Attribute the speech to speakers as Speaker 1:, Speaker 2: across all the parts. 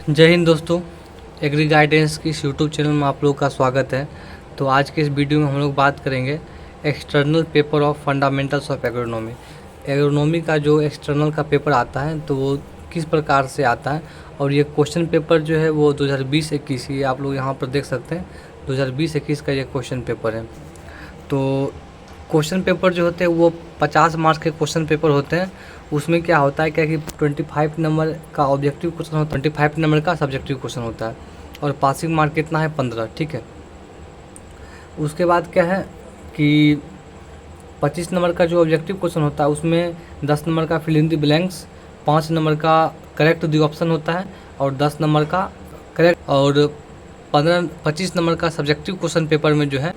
Speaker 1: जय हिंद दोस्तों। Agree guidance की इस यूट्यूब चैनल में आप लोगों का स्वागत है। तो आज के इस वीडियो में हम लोग बात करेंगे external paper of fundamentals of agronomy. Agronomy का जो एक्सटर्नल का पेपर आता है तो वो किस प्रकार से आता है, और ये क्वेश्चन पेपर जो है वो 2020-21, ये आप लोग यहाँ पर देख सकते हैं 2020-21 का ये क्वेश्चन पेपर है। तो क्वेश्चन पेपर जो होते हैं वो 50 मार्क्स के क्वेश्चन पेपर होते हैं। उसमें क्या होता है क्या कि 25 नंबर का ऑब्जेक्टिव क्वेश्चन होता है, 25 नंबर का सब्जेक्टिव क्वेश्चन होता है, और पासिंग मार्क कितना है 15। ठीक है। उसके बाद क्या है कि 25 नंबर का जो ऑब्जेक्टिव क्वेश्चन होता है उसमें 10 नंबर का fill in the blanks, 5 number का करेक्ट द ऑप्शन होता है, और 10 नंबर का करेक्ट, और 25 नंबर का सब्जेक्टिव क्वेश्चन पेपर में जो है,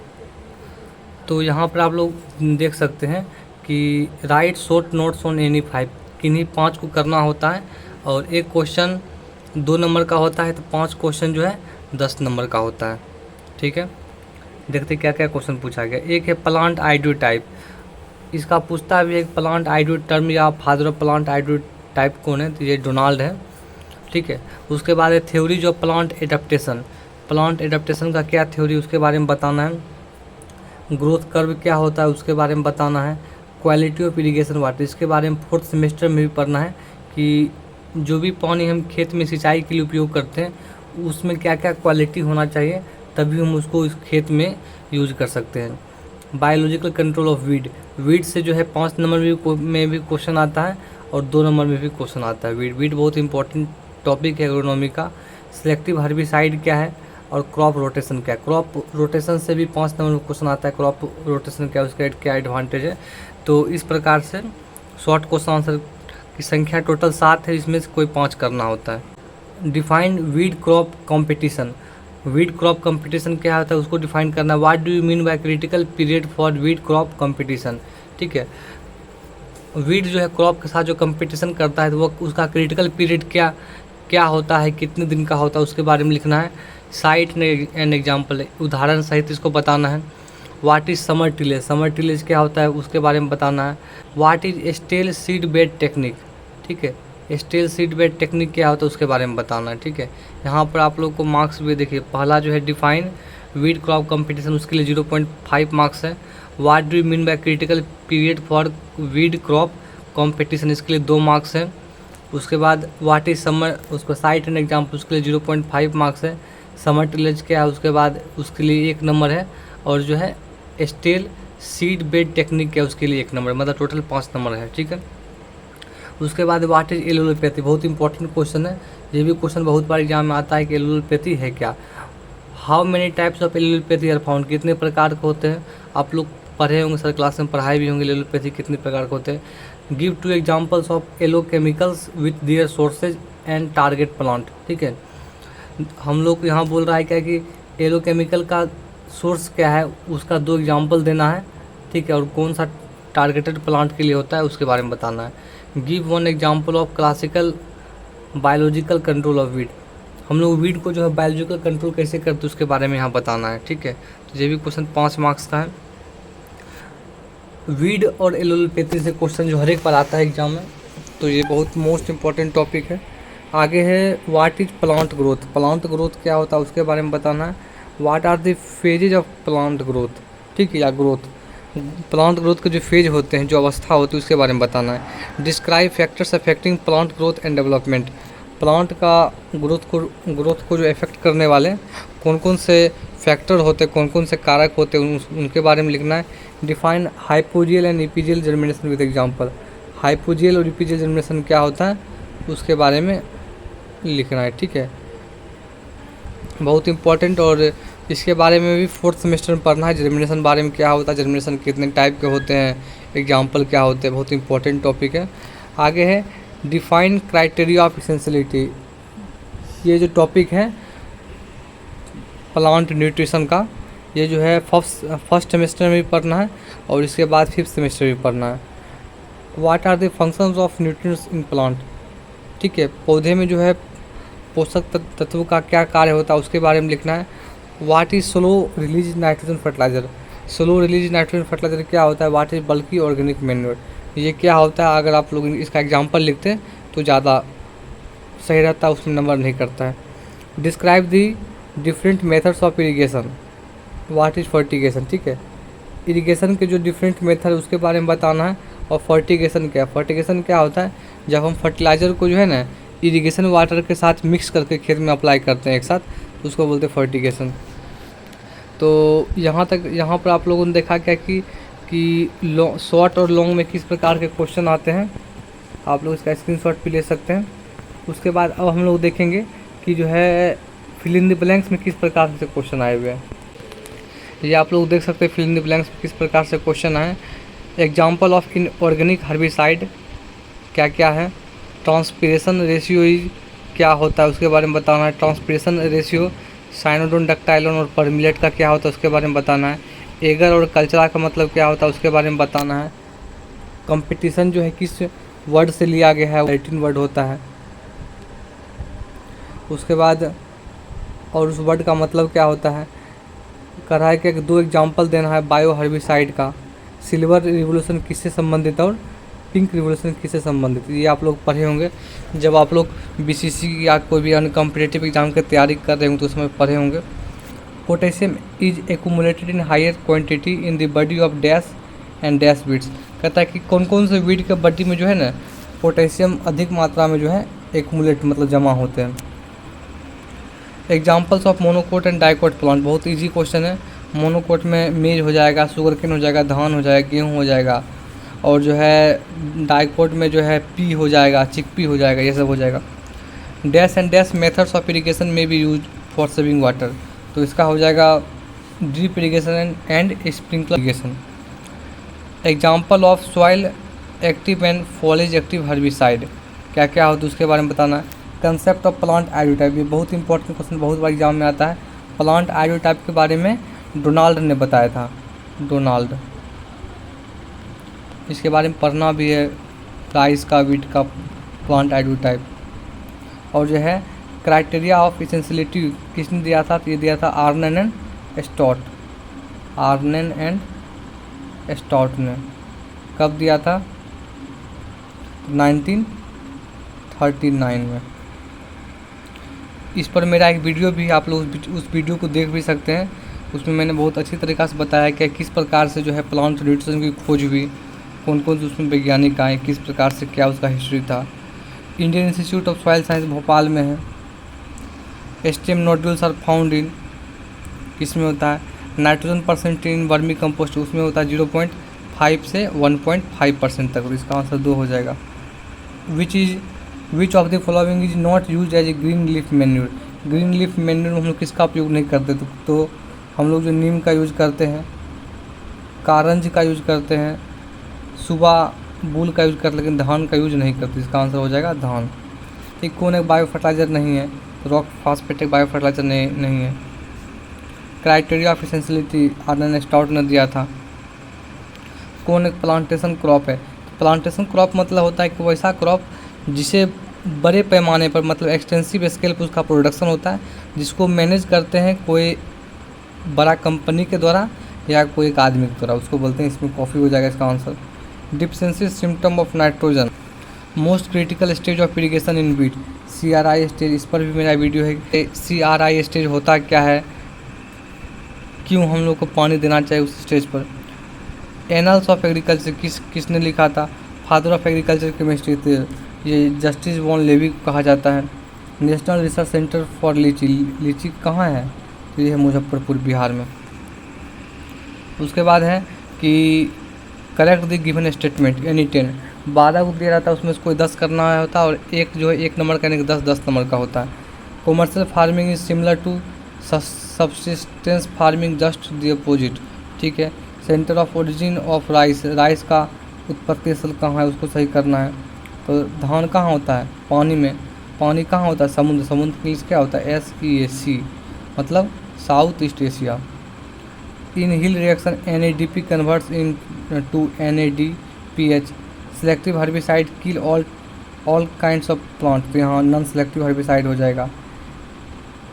Speaker 1: तो यहाँ पर आप लोग देख सकते हैं कि right short notes on any 5, किन्हीं 5 को करना होता है, और एक क्वेश्चन 2 नंबर का होता है, तो 5 क्वेश्चन जो है 10 नंबर का होता है। ठीक है। देखते क्या क्या क्वेश्चन पूछा गया। एक है प्लांट आइडियो टाइप, इसका पूछता भी है प्लांट आइडियो टर्म या father of plant audio type कौन है, तो ये डोनाल्ड है। ठीक है। उसके बाद है theories of plant adaptation, plant adaptation का क्या थ्योरी उसके बारे में बताना है। ग्रोथ कर्व क्या होता है उसके बारे में बताना है। क्वालिटी ऑफ इरिगेशन वाटर, इसके बारे में 4th सेमेस्टर में भी पढ़ना है कि जो भी पानी हम खेत में सिंचाई के लिए उपयोग करते हैं उसमें क्या क्या क्वालिटी होना चाहिए, तभी हम उसको इस खेत में यूज कर सकते हैं। Biological control of weed, weed से जो है 5 नंबर में भी क्वेश्चन आता है, और 2 नंबर में भी क्वेश्चन आता है। वीड बहुत इंपॉर्टेंट टॉपिक है एग्रोनॉमी का। सिलेक्टिव हर्बिसाइड क्या है, और क्रॉप रोटेशन क्या है। क्रॉप रोटेशन से भी 5 नंबर में क्वेश्चन आता है, क्रॉप रोटेशन क्या है, उसका क्या एडवांटेज है। तो इस प्रकार से शॉर्ट क्वेश्चन आंसर की संख्या टोटल 7 है, इसमें से कोई 5 करना होता है। Define weed crop competition, weed crop competition क्या होता है उसको डिफाइन करना। What do you mean by critical period for weed crop competition. ठीक है। वीड जो है क्रॉप के साथ जो कंपटीशन करता है तो वो उसका क्रिटिकल पीरियड क्या क्या होता है, कितने दिन का होता है, उसके बारे में लिखना है। साइट एंड एग्जाम्पल, उदाहरण सहित इसको बताना है। What is summer tillage, summer tillage क्या होता है उसके बारे में बताना है। What is stale seed bed technique, ठीक है, स्टेल सीड बेड टेक्निक क्या होता है उसके बारे में बताना है। ठीक है। यहाँ पर आप लोग को मार्क्स भी देखिए, पहला जो है डिफाइन वीड क्रॉप कंपटीशन, उसके लिए 0.5 मार्क्स है। What do you mean by critical period for weed crop competition, इसके लिए 2 मार्क्स है। उसके बाद व्हाट इज़ समर, उसको साइट एंड एग्जाम्पल, उसके लिए 0.5 मार्क्स है। समर टिलेज क्या है उसके बाद उसके लिए 1 नंबर है, और जो है स्टेल सीड बेड टेक्निक क्या है उसके लिए 1 नंबर, मतलब टोटल 5 नंबर है। ठीक है। उसके बाद व्हाट इज एलोपैथी, बहुत इंपॉर्टेंट क्वेश्चन है, ये भी क्वेश्चन बहुत बार एग्जाम में आता है कि एलोपैथी है क्या। How many types of allelopathy are found, कितने प्रकार के होते हैं, आप लोग पढ़े होंगे, सर क्लास में पढ़ाए भी होंगे एलोपैथी कितने प्रकार के होते हैं। Give 2 examples of allochemicals with their sources and target plant. ठीक है। हम लोग यहाँ बोल रहा है क्या कि एलोकेमिकल का सोर्स क्या है उसका 2 एग्जाम्पल देना है। ठीक है। और कौन सा टारगेटेड प्लांट के लिए होता है उसके बारे में बताना है। Give 1 example of classical biological control of weed, हम लोग वीड को जो है बायोलॉजिकल कंट्रोल कैसे करते हैं उसके बारे में यहाँ बताना है। ठीक है। तो ये भी क्वेश्चन 5 मार्क्स का है। वीड और एलोपैथी से क्वेश्चन जो हर एक पर आता है एग्जाम में, तो ये बहुत मोस्ट इंपॉर्टेंट टॉपिक है। आगे है what is plant growth, plant growth क्या होता है उसके बारे में बताना है। What are the phases of plant growth, ठीक है, या ग्रोथ, प्लांट ग्रोथ के जो फेज होते हैं, जो अवस्था होती है उसके बारे में बताना है। Describe factors affecting plant growth and development, plant का ग्रोथ को जो इफेक्ट करने वाले कौन कौन से फैक्टर होते हैं, कौन कौन से कारक होते हैं उनके बारे में लिखना है। Define hypogeal and epigeal germination with example, hypogeal और इपीजियल जर्मिनेशन क्या होता है उसके बारे में लिखना है। ठीक है। बहुत इंपॉर्टेंट, और इसके बारे में भी 4th सेमेस्टर में पढ़ना है। जर्मिनेशन बारे में क्या होता है, जर्मिनेशन कितने टाइप के होते हैं, एग्जाम्पल क्या होते हैं, बहुत इंपॉर्टेंट टॉपिक है। आगे है डिफाइन क्राइटेरिया ऑफ इसेंशियलिटी, ये जो टॉपिक है प्लांट न्यूट्रिशन का, ये जो है फर्स्ट सेमेस्टर में भी पढ़ना है, और इसके बाद 5th सेमेस्टर में भी पढ़ना है। What are the functions of nutrients in plant, ठीक है, पौधे में जो है पोषक तत्वों का क्या कार्य होता है उसके बारे में लिखना है। What is slow release nitrogen fertiliser, slow release nitrogen fertiliser क्या होता है। What is bulky organic manure, ये क्या होता है। अगर आप लोग इसका एग्जाम्पल लिखते हैं तो ज़्यादा सही रहता है उसमें नंबर नहीं करता है। Describe the different methods of irrigation, what is fertigation, ठीक है। इरिगेशन के जो डिफरेंट मेथड उसके बारे में बताना है। और फर्टिगेशन क्या है, फर्टिगेशन क्या होता है, जब हम फर्टिलाइज़र को जो है ना इरिगेशन वाटर के साथ मिक्स करके खेत में अप्लाई करते हैं एक साथ, तो उसको बोलते हैं फर्टिगेशन। तो यहाँ पर आप लोगों ने देखा क्या कि शॉर्ट और लॉन्ग में किस प्रकार के क्वेश्चन आते हैं, आप लोग इसका स्क्रीनशॉट भी ले सकते हैं। उसके बाद अब हम लोग देखेंगे कि जो है फिल इन द ब्लैंक्स में किस प्रकार से क्वेश्चन आए हुए हैं। ये आप लोग देख सकते हैं फिल इन द ब्लैंक्स में किस प्रकार से क्वेश्चन आए। एग्जाम्पल ऑफ इनऑर्गेनिक हर्बिसाइड क्या क्या है, ट्रांसपिरेशन रेशियो क्या होता है उसके बारे में बताना है, ट्रांसपिरेशन रेशियो, साइनोडोन डक्टाइलोन और परमिलेट का क्या होता है उसके बारे में बताना है, एगर और कल्चरा का मतलब क्या होता है उसके बारे में बताना है, कंपटीशन जो है किस वर्ड से लिया गया है, लैटिन वर्ड होता है। उसके बाद और उस वर्ड का मतलब क्या होता है, कढ़ाई के 2 एग्जाम्पल देना है बायो हर्बिसाइड का, सिल्वर रिवोल्यूशन किससे संबंधित और पिंक रिवोल्यूशन किससे संबंधित, ये आप लोग पढ़े होंगे जब आप लोग बीसीसी या कोई भी अन्य कॉम्पिटिटिव एग्जाम की तैयारी कर रहे होंगे तो उसमें पढ़े होंगे। Potassium is accumulated in higher quantity in the body of dash and dash beets, कहता है कि कौन कौन से वीड के बॉडी में जो है ना पोटेशियम अधिक मात्रा में जो है एक्यूमुलेट मतलब जमा होते हैं। Examples of monocot and dicot plant, बहुत इजी क्वेश्चन है। मोनोकोट में मेज हो जाएगा, शुगरकेन हो जाएगा, धान हो जाएगा, गेहूँ हो जाएगा, और जो है डाइकोट में जो है पी हो जाएगा, चिकपी हो जाएगा, ये सब हो जाएगा। Dash and dash methods of irrigation में be use for saving water, तो इसका हो जाएगा drip irrigation and sprinkler irrigation. Example of soil active and foliage active herbicide क्या क्या होता है उसके बारे में बताना है। कंसेप्ट ऑफ प्लांट आइडियोटाइप, ये बहुत इंपॉर्टेंट क्वेश्चन बहुत बार एग्जाम में आता है। प्लांट आइडियोटाइप के बारे में डोनाल्ड ने बताया था, डोनाल्ड, इसके बारे में पढ़ना भी है, राइस का, वीट का प्लांट आइडियोटाइप। और जो है क्राइटेरिया ऑफ इसेंशियलिटी किसने दिया था, तो ये दिया था आर्नन एंड स्टॉट, आर्नन एंड स्टॉट ने, कब दिया था, 1939 में। इस पर मेरा एक वीडियो भी आप लोग उस वीडियो को देख भी सकते हैं, उसमें मैंने बहुत अच्छी तरीक़ा से बताया कि किस प्रकार से जो है प्लांट न्यूट्रिशन की खोज हुई, कौन कौन से उसमें वैज्ञानिक आए, किस प्रकार से क्या उसका हिस्ट्री था। Indian Institute of Soil Science Bhopal में है। Stem nodules are found in, किसमें होता है, nitrogen percent in vermicompost, उसमें होता है 0.5 से 1.5% तक, तो इसका आंसर 2 हो जाएगा। Which of the following is not use as a green leaf manure, green leaf manure में हम लोग किसका उपयोग नहीं करते, तो हम लोग जो नीम का यूज करते हैं, कारंज का यूज करते हैं, सुबह बूल का यूज करते, लेकिन धान का यूज नहीं करते, इसका आंसर हो जाएगा धान। एक कौन एक बायो फर्टिलाइजर नहीं है, तो रॉक फास्फेट एक बायो फर्टिलाइजर नहीं है। क्राइटेरिया ऑफ एसेंशियलिटी आर्नन स्टॉट ने दिया था। कौन एक प्लांटेशन क्रॉप है, प्लांटेशन क्रॉप मतलब होता है कि वैसा क्रॉप जिसे बड़े पैमाने पर मतलब एक्सटेंसिव स्केल पर उसका प्रोडक्शन होता है, जिसको मैनेज करते हैं कोई बड़ा कंपनी के द्वारा या कोई एक आदमी के द्वारा, उसको बोलते हैं, इसमें कॉफ़ी हो जाएगा इसका answer. Deficiency symptom of nitrogen, most critical stage of irrigation in wheat, CRI stage, इस पर भी मेरा वीडियो है। CRI स्टेज होता क्या है, क्यों हम लोग को पानी देना चाहिए उस स्टेज पर। एनल्स ऑफ एग्रीकल्चर किसने लिखा था, फादर ऑफ एग्रीकल्चर केमिस्ट्री थे, ये जस्टिस वॉन लेवी को कहा जाता है। नेशनल रिसर्च सेंटर फॉर लीची, लीची कहाँ है, तो ये है मुजफ्फरपुर बिहार में। उसके बाद है कि करेक्ट द गिवन स्टेटमेंट, यानी 10, 12 को दिया रहता है, उसमें से कोई 10 करना होता है, और एक जो है 1 नंबर का, यानी 10 नंबर का होता है। Commercial farming is similar to subsistence farming, just the opposite, ठीक है। Centre of origin of rice, rice का उत्पत्ति स्थल कहाँ है, उसको सही करना है। तो धान कहाँ होता है, पानी में, पानी कहाँ होता है, समुद्र, समुद्र के लिए क्या होता है, SEAC, मतलब South East Asia. In hill reaction NADP converts into NADPH, selective herbicide kill all kinds of plant, तो यहाँ नॉन सेलेक्टिव हर्बिसाइड हो जाएगा।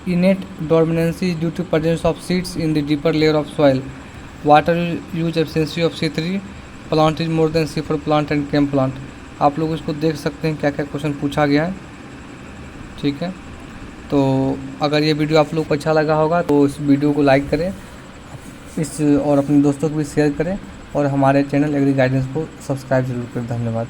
Speaker 1: Innate dormancy due to presence of seeds in the deeper layer of soil, water use efficiency of C3, plant is more than C4 plant and CAM plant. आप लोग इसको देख सकते हैं क्या क्या क्वेश्चन पूछा गया है। ठीक है। तो अगर ये वीडियो आप लोग को अच्छा लगा होगा तो इस वीडियो को लाइक करें और अपने दोस्तों को भी शेयर करें और हमारे चैनल एग्री गाइडेंस को सब्सक्राइब जरूर करें। धन्यवाद।